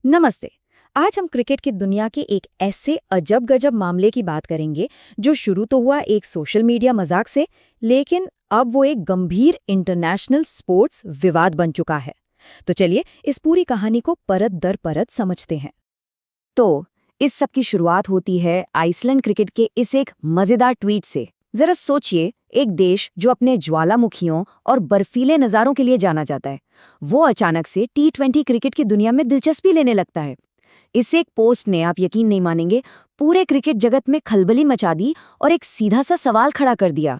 नमस्ते। आज हम क्रिकेट की दुनिया के एक ऐसे अजब गजब मामले की बात करेंगे जो शुरू तो हुआ एक सोशल मीडिया मजाक से, लेकिन अब वो एक गंभीर इंटरनेशनल स्पोर्ट्स विवाद बन चुका है। तो चलिए इस पूरी कहानी को परत दर परत समझते हैं। तो इस सब की शुरुआत होती है आइसलैंड क्रिकेट के इस एक मजेदार ट्वीट से। जरा सोचिए, एक देश जो अपने ज्वालामुखियों और बर्फीले नज़ारों के लिए जाना जाता है, वो अचानक से T20 क्रिकेट की दुनिया में दिलचस्पी लेने लगता है। इस एक पोस्ट ने, आप यकीन नहीं मानेंगे, पूरे क्रिकेट जगत में खलबली मचा दी और एक सीधा सा सवाल खड़ा कर दिया।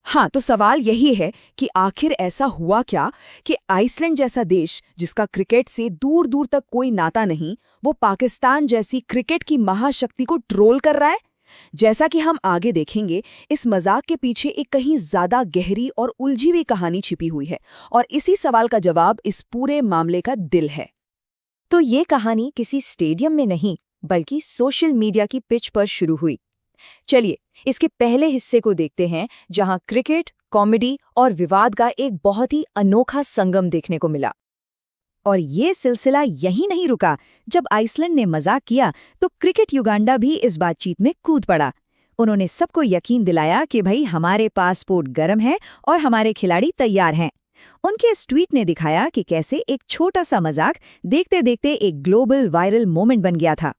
हाँ, तो सवाल यही है कि आखिर ऐसा हुआ क्या कि आइसलैंड जैसा देश जिसका क्रिकेट से दूर दूर तक कोई नाता नहीं, वो पाकिस्तान जैसी क्रिकेट की महाशक्ति को ट्रोल कर रहा है। जैसा कि हम आगे देखेंगे, इस मजाक के पीछे एक कहीं ज्यादा गहरी और उलझी हुई कहानी छिपी हुई है, और इसी सवाल का जवाब इस पूरे मामले का दिल है। तो ये कहानी किसी स्टेडियम में नहीं, बल्कि सोशल मीडिया की पिच पर शुरू हुई। चलिए इसके पहले हिस्से को देखते हैं, जहां क्रिकेट, कॉमेडी और विवाद का एक बहुत ही अनोखा संगम देखने को मिला। और ये सिलसिला यहीं नहीं रुका। जब आइसलैंड ने मजाक किया तो क्रिकेट युगांडा भी इस बातचीत में कूद पड़ा। उन्होंने सबको यकीन दिलाया कि भाई हमारे पासपोर्ट गर्म है और हमारे खिलाड़ी तैयार हैं। उनके इस ट्वीट ने दिखाया कि कैसे एक छोटा सा मजाक देखते देखते एक ग्लोबल वायरल मोमेंट बन गया था।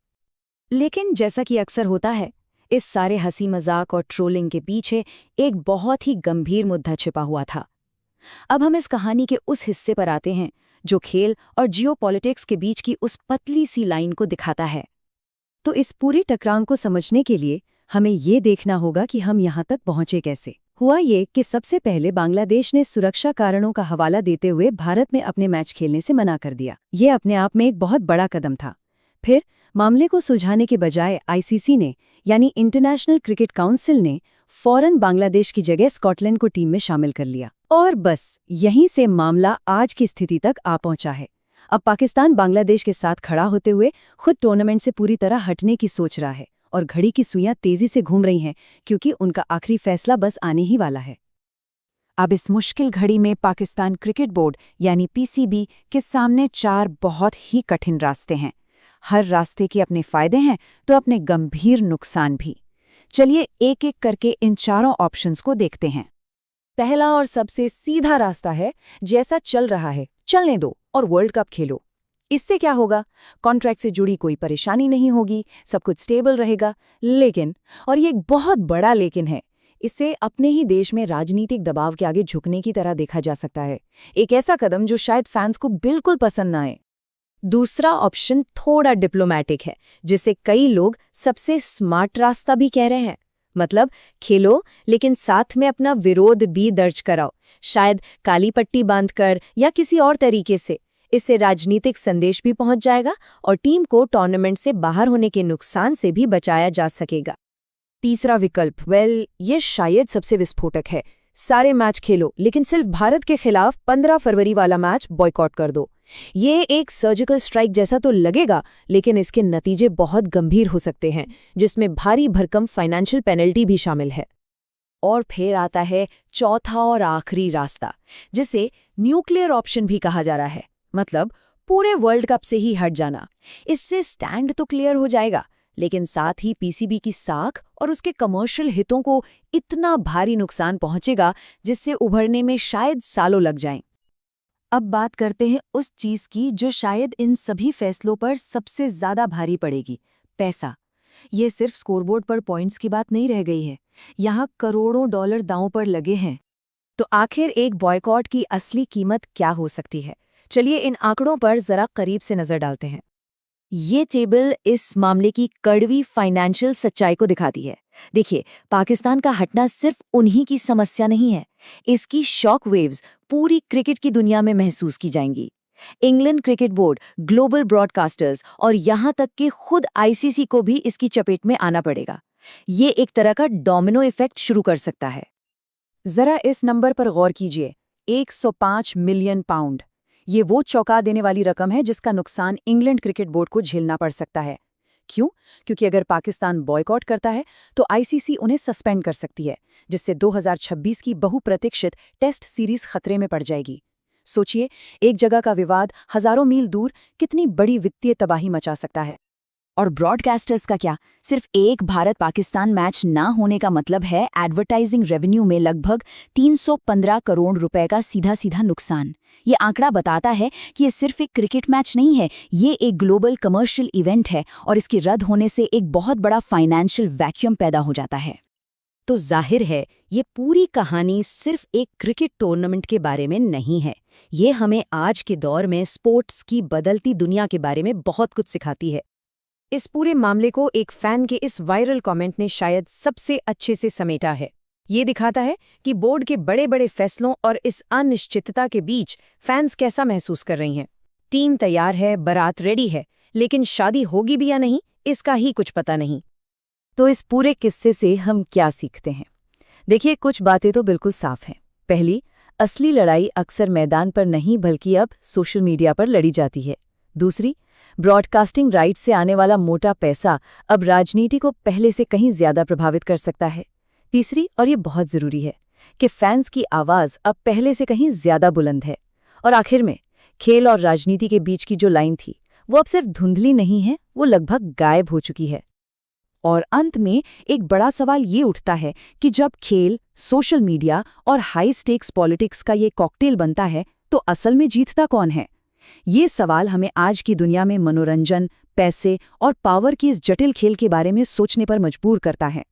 लेकिन जैसा कि अक्सर होता है, इस सारे हंसी मजाक और ट्रोलिंग के पीछे एक बहुत ही गंभीर मुद्दा छिपा हुआ था। अब हम इस कहानी के उस हिस्से पर आते हैं जो खेल और जियोपॉलिटिक्स के बीच की उस पतली सी लाइन को दिखाता है। तो इस पूरी टकराव को समझने के लिए हमें ये देखना होगा कि हम यहाँ तक पहुँचे कैसे। हुआ ये कि सबसे पहले बांग्लादेश ने सुरक्षा कारणों का हवाला देते हुए भारत में अपने मैच खेलने से मना कर दिया। ये अपने आप में एक बहुत बड़ा कदम था। फिर मामले को सुलझाने के बजाय आईसीसी ने, यानी इंटरनेशनल क्रिकेट काउंसिल ने, फौरन बांग्लादेश की जगह स्कॉटलैंड को टीम में शामिल कर लिया। और बस यहीं से मामला आज की स्थिति तक आ पहुंचा है। अब पाकिस्तान बांग्लादेश के साथ खड़ा होते हुए खुद टूर्नामेंट से पूरी तरह हटने की सोच रहा है, और घड़ी की सुइयां तेजी से घूम रही हैं, क्योंकि उनका आखिरी फैसला बस आने ही वाला है। अब इस मुश्किल घड़ी में पाकिस्तान क्रिकेट बोर्ड यानी पीसीबी के सामने 4 बहुत ही कठिन रास्ते हैं। हर रास्ते के अपने फायदे हैं तो अपने गंभीर नुकसान भी। चलिए एक एक करके इन चारों ऑप्शंस को देखते हैं। पहला और सबसे सीधा रास्ता है, जैसा चल रहा है चलने दो और वर्ल्ड कप खेलो। इससे क्या होगा? कॉन्ट्रैक्ट से जुड़ी कोई परेशानी नहीं होगी, सब कुछ स्टेबल रहेगा। लेकिन, और ये एक बहुत बड़ा लेकिन है, इसे अपने ही देश में राजनीतिक दबाव के आगे झुकने की तरह देखा जा सकता है। एक ऐसा कदम जो शायद फैंस को बिल्कुल पसंद न आए। दूसरा ऑप्शन थोड़ा डिप्लोमैटिक है, जिसे कई लोग सबसे स्मार्ट रास्ता भी कह रहे हैं। मतलब खेलो, लेकिन साथ में अपना विरोध भी दर्ज कराओ, शायद काली पट्टी बांधकर या किसी और तरीके से। इससे राजनीतिक संदेश भी पहुंच जाएगा और टीम को टूर्नामेंट से बाहर होने के नुकसान से भी बचाया जा सकेगा। तीसरा विकल्प, ये शायद सबसे विस्फोटक है। सारे मैच खेलो, लेकिन सिर्फ भारत के खिलाफ 15 फरवरी वाला मैच बॉयकॉट कर दो। ये एक सर्जिकल स्ट्राइक जैसा तो लगेगा, लेकिन इसके नतीजे बहुत गंभीर हो सकते हैं, जिसमें भारी भरकम फाइनेंशियल पेनल्टी भी शामिल है। और फिर आता है चौथा और आखिरी रास्ता, जिसे न्यूक्लियर ऑप्शन भी कहा जा रहा है। मतलब पूरे वर्ल्ड कप से ही हट जाना। इससे स्टैंड तो क्लियर हो जाएगा, लेकिन साथ ही पीसीबी की साख और उसके कमर्शियल हितों को इतना भारी नुकसान पहुंचेगा जिससे उभरने में शायद सालों लग जाएं। अब बात करते हैं उस चीज की जो शायद इन सभी फैसलों पर सबसे ज्यादा भारी पड़ेगी, पैसा। ये सिर्फ स्कोरबोर्ड पर पॉइंट्स की बात नहीं रह गई है, यहाँ करोड़ों डॉलर दांव पर लगे हैं। तो आखिर एक बॉयकॉट की असली कीमत क्या हो सकती है? चलिए इन आंकड़ों पर जरा करीब से नजर डालते हैं। ये टेबल इस मामले की कड़वी फाइनेंशियल सच्चाई को दिखाती है। देखिए, पाकिस्तान का हटना सिर्फ उन्हीं की समस्या नहीं है, इसकी शॉक वेव्स पूरी क्रिकेट की दुनिया में महसूस की जाएंगी। England cricket board, global broadcasters और यहाँ तक कि खुद आईसीसी को भी इसकी चपेट में आना पड़ेगा। ये एक तरह का डोमिनो इफेक्ट शुरू कर सकता है। जरा इस नंबर पर गौर कीजिए, 105 मिलियन पाउंड। ये वो चौंका देने वाली रकम है जिसका नुकसान इंग्लैंड क्रिकेट बोर्ड को झेलना पड़ सकता है। क्यों? क्योंकि अगर पाकिस्तान बॉयकॉट करता है तो आईसीसी उन्हें सस्पेंड कर सकती है, जिससे 2026 की बहुप्रतीक्षित टेस्ट सीरीज खतरे में पड़ जाएगी। सोचिए, एक जगह का विवाद हजारों मील दूर कितनी बड़ी वित्तीय तबाही मचा सकता है। और ब्रॉडकास्टर्स का क्या? सिर्फ एक भारत पाकिस्तान मैच ना होने का मतलब है एडवर्टाइजिंग रेवेन्यू में लगभग 315 करोड़ रुपए का सीधा सीधा नुकसान। ये आंकड़ा बताता है कि ये सिर्फ एक क्रिकेट मैच नहीं है, ये एक ग्लोबल कमर्शियल इवेंट है और इसके रद्द होने से एक बहुत बड़ा फाइनेंशियल वैक्यूम पैदा हो जाता है। तो जाहिर है, ये पूरी कहानी सिर्फ एक क्रिकेट टूर्नामेंट के बारे में नहीं है। ये हमें आज के दौर में स्पोर्ट्स की बदलती दुनिया के बारे में बहुत कुछ सिखाती है। इस पूरे मामले को एक फैन के इस वायरल कमेंट ने शायद सबसे अच्छे से समेटा है। ये दिखाता है कि बोर्ड के बड़े बड़े फैसलों और इस अनिश्चितता के बीच फैंस कैसा महसूस कर रही हैं। टीम तैयार है, बारात रेडी है, लेकिन शादी होगी भी या नहीं, इसका ही कुछ पता नहीं। तो इस पूरे किस्से से हम क्या सीखते हैं? देखिए, कुछ बातें तो बिल्कुल साफ हैं। पहली, असली लड़ाई अक्सर मैदान पर नहीं बल्कि अब सोशल मीडिया पर लड़ी जाती है। दूसरी, ब्रॉडकास्टिंग राइट्स से आने वाला मोटा पैसा अब राजनीति को पहले से कहीं ज्यादा प्रभावित कर सकता है। तीसरी, और ये बहुत जरूरी है, कि फैंस की आवाज अब पहले से कहीं ज्यादा बुलंद है। और आखिर में, खेल और राजनीति के बीच की जो लाइन थी, वो अब सिर्फ धुंधली नहीं है, वो लगभग गायब हो चुकी है। और अंत में एक बड़ा सवाल ये उठता है कि जब खेल, सोशल मीडिया और हाई स्टेक्स पॉलिटिक्स का ये कॉकटेल बनता है, तो असल में जीतता कौन है? ये सवाल हमें आज की दुनिया में मनोरंजन, पैसे और पावर की इस जटिल खेल के बारे में सोचने पर मजबूर करता है।